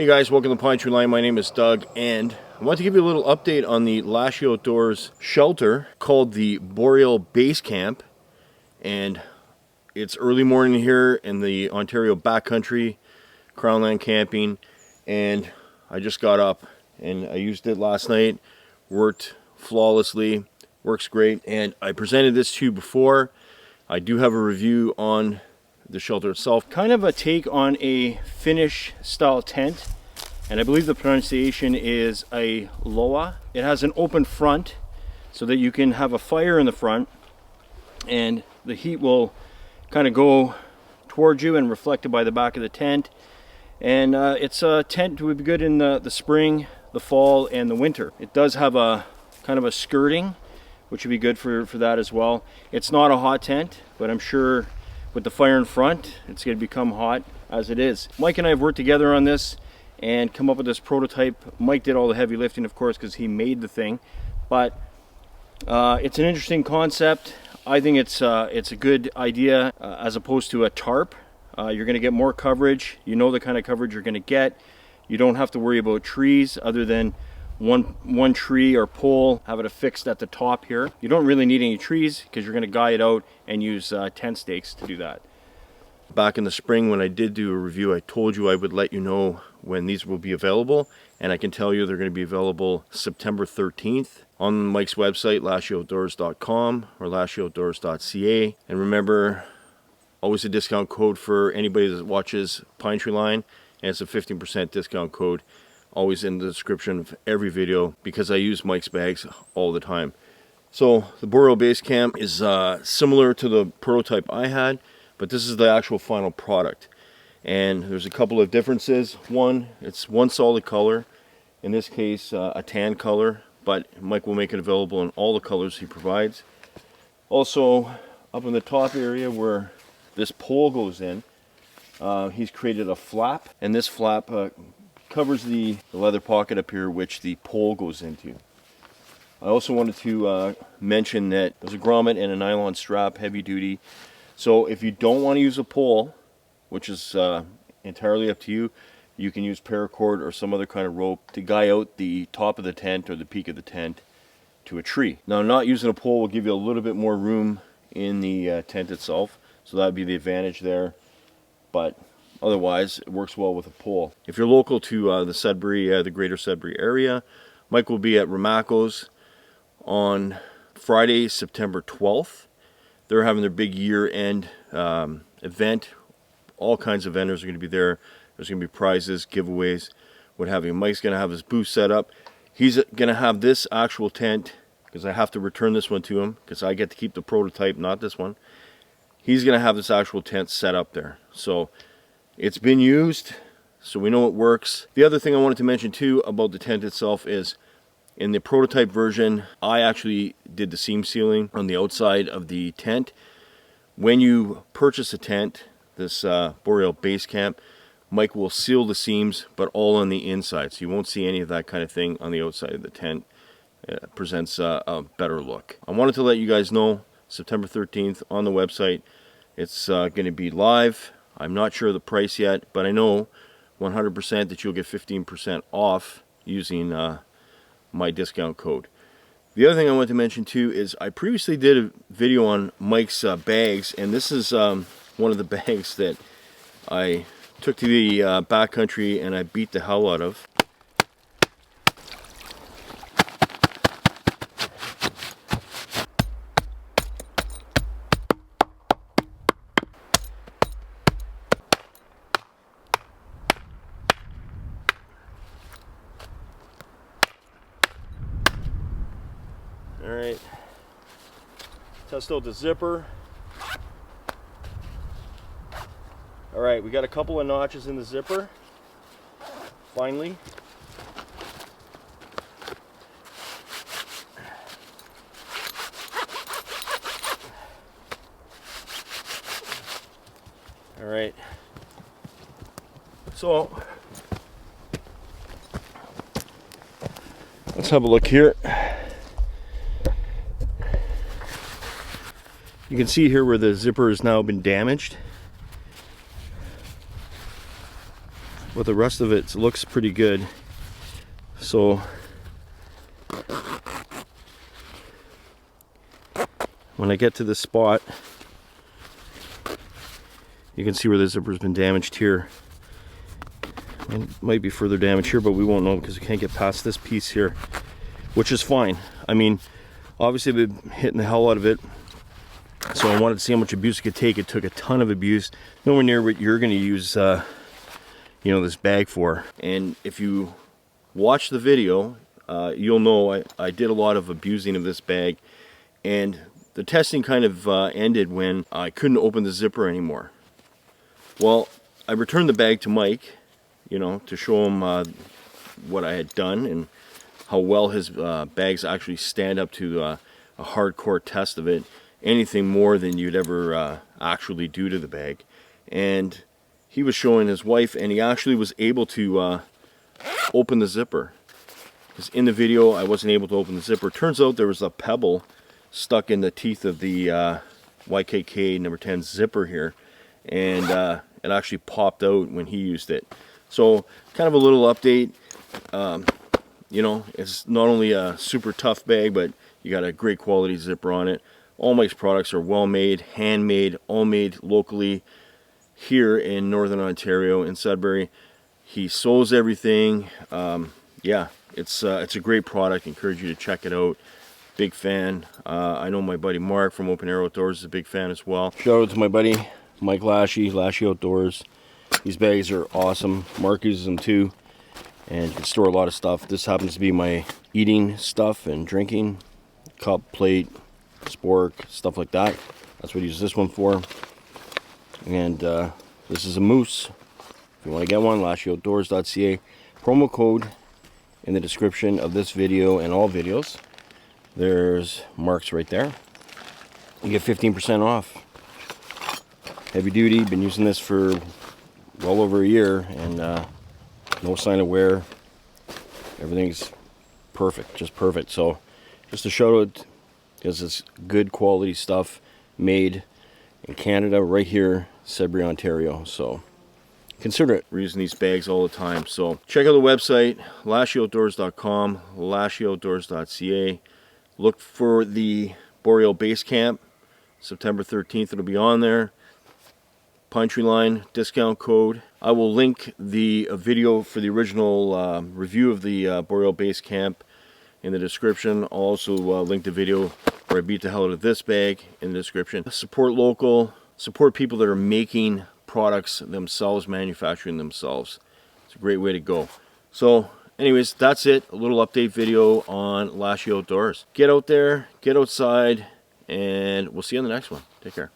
Hey guys, welcome to Pinetree Line. My name is Doug, and I want to give you a little update on the Lasci Outdoors shelter called the Boreal Basecamp. And it's early morning here in the Ontario Backcountry, Crownland camping, and I just got up and I used it last night. Worked flawlessly, works great, and I presented this to you before. I do have a review on the shelter itself. Kind of a take on a Finnish style tent, and I believe the pronunciation is a Loue. It has an open front so that you can have a fire in the front and the heat will kind of go towards you and reflected by the back of the tent. And it's a tent that would be good in the spring, the fall, and the winter. It does have a kind of a skirting, which would be good for that as well. It's not a hot tent, but I'm sure with the fire in front, it's going to become hot as it is. Mike and I have worked together on this and come up with this prototype. Mike did all the heavy lifting, of course, because he made the thing. But it's an interesting concept. I think it's a good idea as opposed to a tarp. You're going to get more coverage. You know the kind of coverage you're going to get. You don't have to worry about trees other than one tree or pole, have it affixed at the top here. You don't really need any trees because you're going to guy it out and use tent stakes to do that. Back in the spring when I did do a review, I told you I would let you know when these will be available, and I can tell you they're going to be available September 13th on Mike's website, LasciOutdoors.com or LasciOutdoors.ca. And remember, always a discount code for anybody that watches Pinetree Line, and it's a 15% discount code. Always in the description of every video because I use Mike's bags all the time. So the Boreal Basecamp is similar to the prototype I had, but this is the actual final product. And there's a couple of differences. One, it's one solid color. In this case, a tan color, but Mike will make it available in all the colors he provides. Also, up in the top area where this pole goes in, he's created a flap, and this flap covers the leather pocket up here which the pole goes into. I also wanted to mention that there's a grommet and a nylon strap, heavy duty. So if you don't want to use a pole, which is entirely up to you, you can use paracord or some other kind of rope to guy out the top of the tent or the peak of the tent to a tree. Now, not using a pole will give you a little bit more room in the tent itself, so that would be the advantage there. But otherwise, it works well with a pole. If you're local to the Sudbury, the greater Sudbury area, Mike will be at Ramaco's on Friday, September 12th. They're having their big year-end event. All kinds of vendors are going to be there. There's going to be prizes, giveaways, what have you. Mike's going to have his booth set up. He's going to have this actual tent, because I have to return this one to him, because I get to keep the prototype, not this one. He's going to have this actual tent set up there. So it's been used, so we know it works. The other thing I wanted to mention too about the tent itself is in the prototype version, I actually did the seam sealing on the outside of the tent. When you purchase a tent, this Boreal Basecamp, Mike will seal the seams, but all on the inside. So you won't see any of that kind of thing on the outside of the tent. It presents a better look. I wanted to let you guys know, September 13th on the website, it's going to be live. I'm not sure of the price yet, but I know 100% that you'll get 15% off using my discount code. The other thing I want to mention too is I previously did a video on Mike's bags, and this is one of the bags that I took to the backcountry and I beat the hell out of. Alright, test out the zipper. Alright, we got a couple of notches in the zipper, finally. Alright, so let's have a look here. You can see here where the zipper has now been damaged. but the rest of it looks pretty good. So when I get to this spot, you can see where the zipper's been damaged here. It might be further damage here, but we won't know because we can't get past this piece here, which is fine. I mean, obviously I've been hitting the hell out of it, so I wanted to see how much abuse it could take. It took a ton of abuse, nowhere near what you're going to use you know, this bag for. And if you watch the video, you'll know I did a lot of abusing of this bag, and the testing kind of ended when I couldn't open the zipper anymore. Well, I returned the bag to Mike, you know, to show him what I had done and how well his bags actually stand up to a hardcore test of it, anything more than you'd ever actually do to the bag. And he was showing his wife, and he actually was able to open the zipper. Because in the video, I wasn't able to open the zipper. Turns out there was a pebble stuck in the teeth of the YKK number 10 zipper here, and it actually popped out when he used it. So kind of a little update. You know, it's not only a super tough bag, but you got a great quality zipper on it. All Mike's products are well made, handmade, all made locally here in Northern Ontario in Sudbury. He sews everything. Yeah, it's a great product. I encourage you to check it out. Big fan. I know my buddy Mark from Open Air Outdoors is a big fan as well. Shout out to my buddy Mike Lasci Outdoors. These bags are awesome. Mark uses them too, and you can store a lot of stuff. This happens to be my eating stuff and drinking, cup, plate, spork, stuff like that. That's what I use this one for. And this is a moose. If you want to get one, LasciOutdoors.ca. Promo code in the description of this video and all videos. There's Mark's right there. You get 15% off. Heavy duty, been using this for well over a year, and no sign of wear. Everything's perfect, just perfect. So just a shout out, because it's good quality stuff made in Canada, right here, Sudbury, Ontario. So consider it. We're using these bags all the time. So check out the website, LasciOutdoors.com, LasciOutdoors.ca. Look for the Boreal Basecamp, September 13th. It'll be on there. Pinetree line discount code. I will link the video for the original review of the Boreal Basecamp in the description. I'll also link the video where I beat the hell out of this bag in the description. Support local. Support people that are making products themselves, manufacturing themselves. It's a great way to go. So anyways, that's it. A little update video on Lasci Outdoors. Get out there, get outside, and we'll see you on the next one. Take care.